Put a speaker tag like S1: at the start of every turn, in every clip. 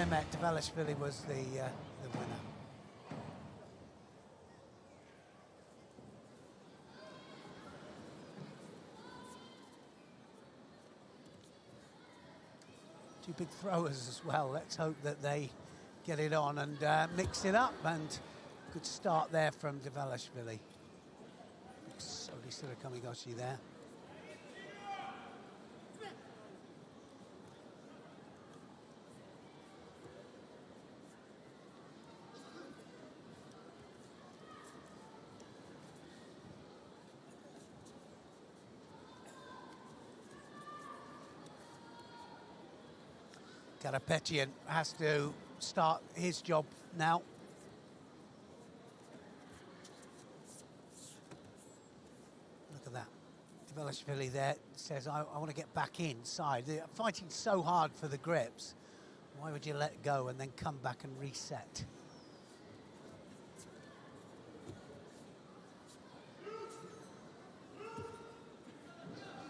S1: met, Dvalishvili was the winner. Two big throwers as well. Let's hope that they get it on and mix it up, and good start there from Dvalishvili. Slowly sort of Kamigoshi there. Karapetian has to start his job now. Look at that. Dvalishvili there says, I want to get back inside. They're fighting so hard for the grips. Why would you let go and then come back and reset?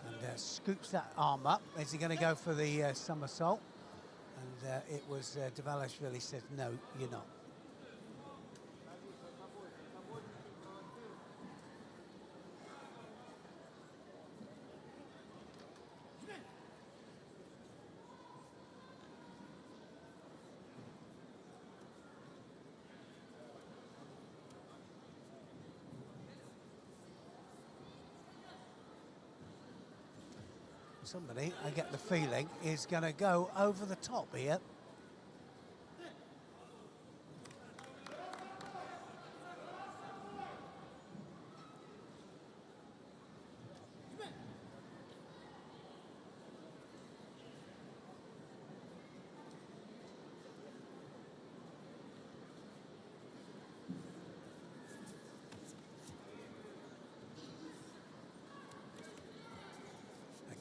S1: And scoops that arm up. Is he going to go for the somersault? And it was Dvalishvili said, no, you're not. Somebody, I get the feeling, is going to go over the top here.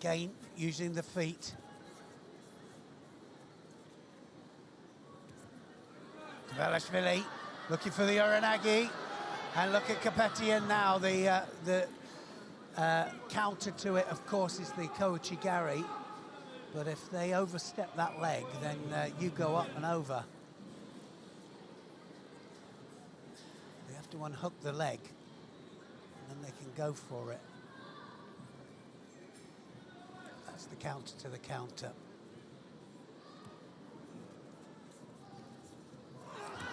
S1: Again, using the feet. Dvalishvili looking for the Uranagi. And look at Karapetian now. The counter to it, of course, is the Kouchigari. But if they overstep that leg, then you go up and over. They have to unhook the leg, and then they can go for it. That's the counter to the counter.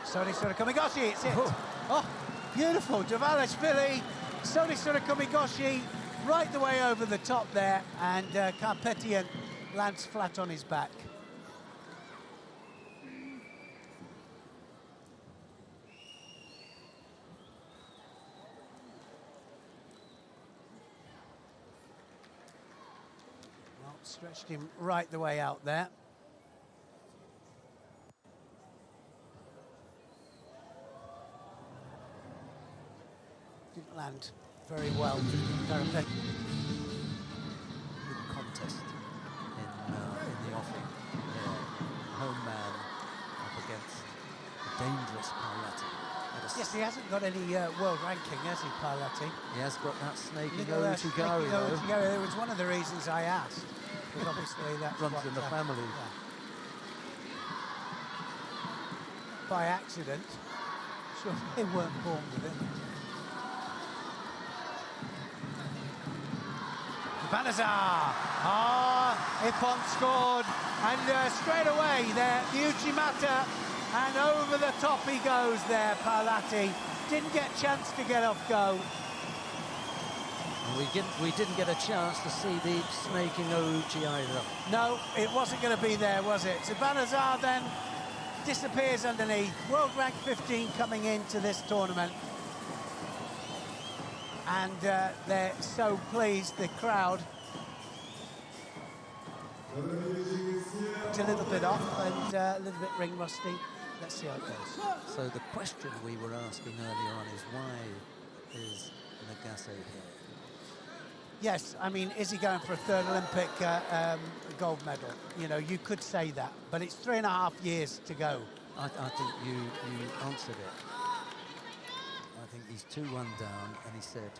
S1: Sonisura Kamigoshi, it's it. Oh, beautiful. Dvalishvili, Sonisura Kamigoshi, right the way over the top there, and Karapetian lands flat on his back. Stretched him right the way out there. Didn't land very well.
S2: Good contest in the offing. Home man up against a dangerous Paolatti.
S1: Yes, he hasn't got any world ranking, has he, Paolatti?
S2: He has got that snaking Ouchigari, though.
S1: It was one of the reasons I asked. Because obviously that
S2: runs in the family.
S1: Yeah. By accident. Sure, they weren't born with it. Banazar! Ippon scored, and straight away there, the Uchimata, and over the top he goes there, Paolatti. Didn't get a chance to get off go.
S2: We didn't get a chance to see the snaking Ouchi either.
S1: No, it wasn't going to be there, was it? So Banazar then disappears underneath. World rank 15 coming into this tournament. And they're so pleased, the crowd. It's a little bit off and a little bit ring rusty. Let's see how it goes.
S2: So the question we were asking earlier on is, why is Nagase here?
S1: Yes, I mean, is he going for a third Olympic gold medal? You know, you could say that, but it's 3.5 years to go.
S2: I think you answered it. I think he's 2-1 down, and he said,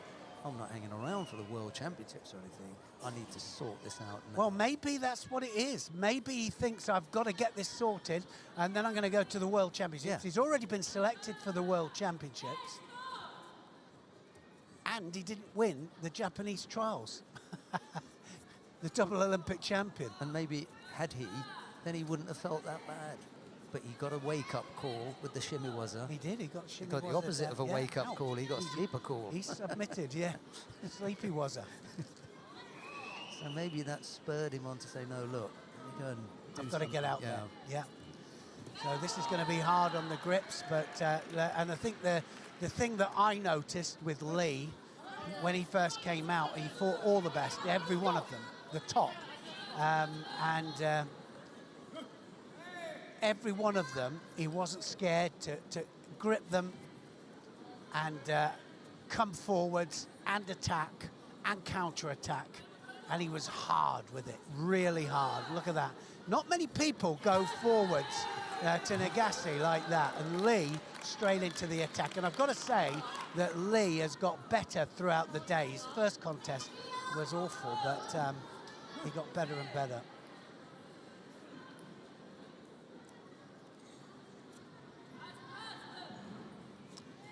S2: I'm not hanging around for the World Championships or anything. I need to sort this out now.
S1: Well, maybe that's what it is. Maybe he thinks I've got to get this sorted and then I'm going to go to the World Championships.
S2: Yeah.
S1: He's already been selected for the World Championships. And he didn't win the Japanese trials. The double Olympic champion.
S2: And maybe had he, then he wouldn't have felt that bad. But he got a wake-up call with the shimiwaza.
S1: He did, he got shimiwaza.
S2: He got the opposite of a wake-up call, he got a sleeper call.
S1: He submitted, yeah. Sleepy waza.
S2: So maybe that spurred him on to say, no, look, let me go and do
S1: I've got to get out
S2: something."
S1: there, yeah. So this is going to be hard on the grips, but, and I think the thing that I noticed with Lee, when he first came out, he fought all the best, every one of them, the top. Every one of them, he wasn't scared to grip them and come forwards and attack and counter-attack. And he was hard with it, really hard. Look at that. Not many people go forwards to Nagase like that. And Lee straight into the attack. And I've got to say that Lee has got better throughout the day. His first contest was awful, but he got better and better.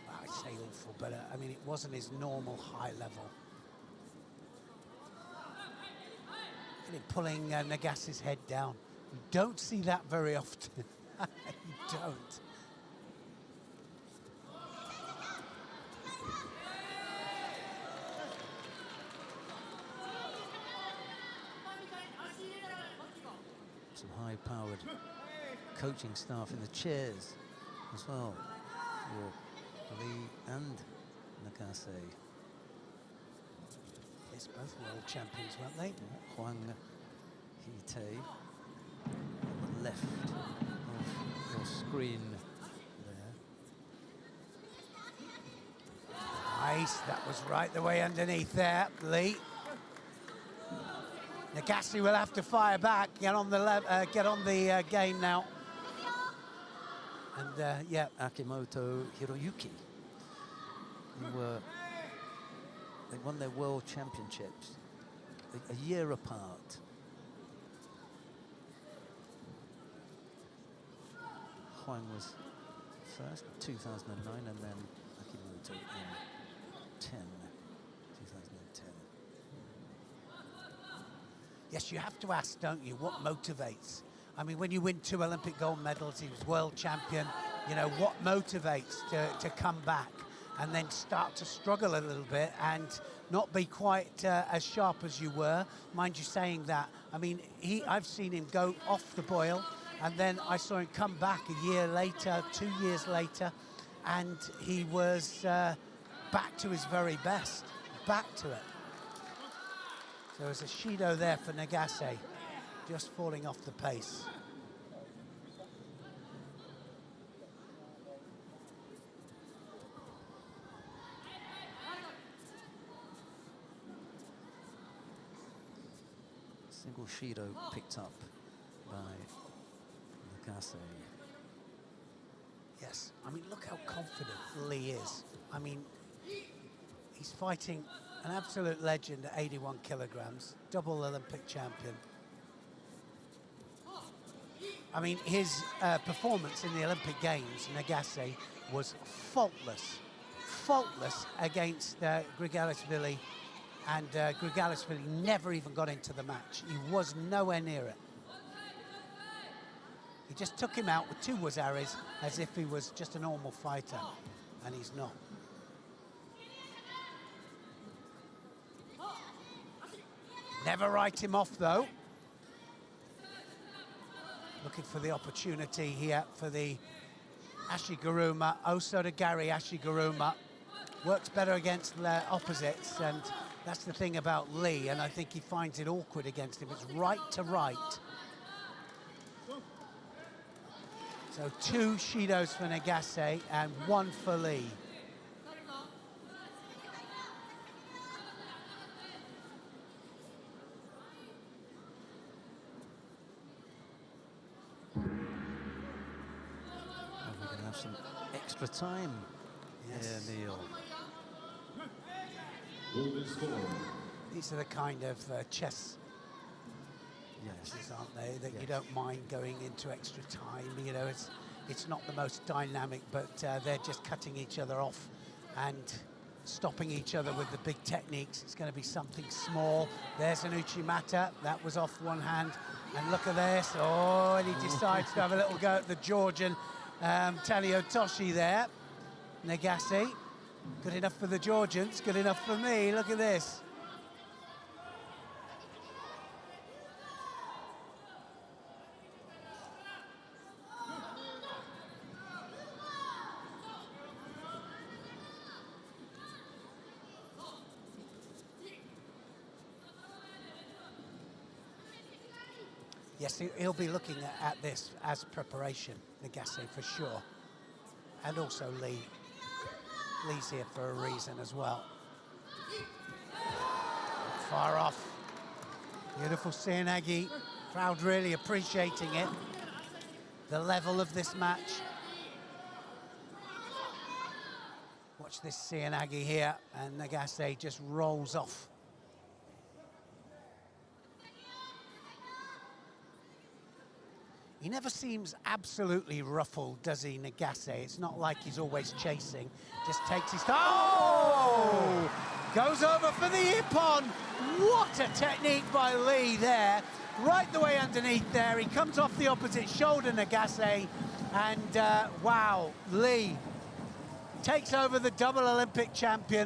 S1: I say awful, but I mean, it wasn't his normal high level. Look at him pulling Nagase's head down. You don't see that very often. You don't.
S2: Some high-powered coaching staff in the chairs as well for Lee and Nagase.
S1: Yes, both world champions, weren't they?
S2: Huang Hite on the left of your screen there.
S1: Nice, that was right the way underneath there, Lee. Nagase will have to fire back, get on the game now. And yeah,
S2: Akimoto Hiroyuki, they won their World Championships a year apart. Huang was first, 2009, and then Akimoto in 2010.
S1: yes, you have to ask, don't you, what motivates? I mean, when you win 2 Olympic gold medals, he was world champion, you know, what motivates to come back and then start to struggle a little bit and not be quite as sharp as you were? Mind you saying that, I mean, I've seen him go off the boil, and then I saw him come back a year later, 2 years later, and he was back to his very best, back to it. So there's a Shido there for Nagase, just falling off the pace.
S2: Single Shido picked up by Nagase.
S1: Yes, I mean, look how confident Lee is. I mean, he's fighting an absolute legend at 81 kilograms, double Olympic champion. I mean, his performance in the Olympic Games, Nagase, was faultless against Grigalishvili, and Grigalishvili never even got into the match. He was nowhere near it. He just took him out with 2 wazaris as if he was just a normal fighter, and he's not. Never write him off, though. Looking for the opportunity here for the Ashiguruma, Osoda Gary Ashiguruma. Works better against the opposites, and that's the thing about Lee, and I think he finds it awkward against him. It's right to right. So 2 Shidos for Nagase and 1 for Lee.
S2: We're going to have some extra time.
S1: Yes.
S2: Here, Neil.
S1: These are the kind of chess matches, aren't they, that you don't mind going into extra time. You know, it's not the most dynamic, but they're just cutting each other off and stopping each other with the big techniques. It's going to be something small. There's an Uchimata. That was off one hand. And look at this. Oh, and he decides to have a little go at the Georgian Taniotoshi there. Nagase. Good enough for the Georgians, good enough for me. Look at this. Yes, he'll be looking at this as preparation, Nagase, for sure. And also Lee. Lee's here for a reason as well. Far off. Beautiful Seoinage. Crowd really appreciating it. The level of this match. Watch this Seoinage here, and Nagase just rolls off. He never seems absolutely ruffled, does he, Nagase? It's not like he's always chasing. Just takes his time. Oh! Goes over for the ippon. What a technique by Lee there. Right the way underneath there. He comes off the opposite shoulder, Nagase. And wow, Lee takes over the double Olympic champion.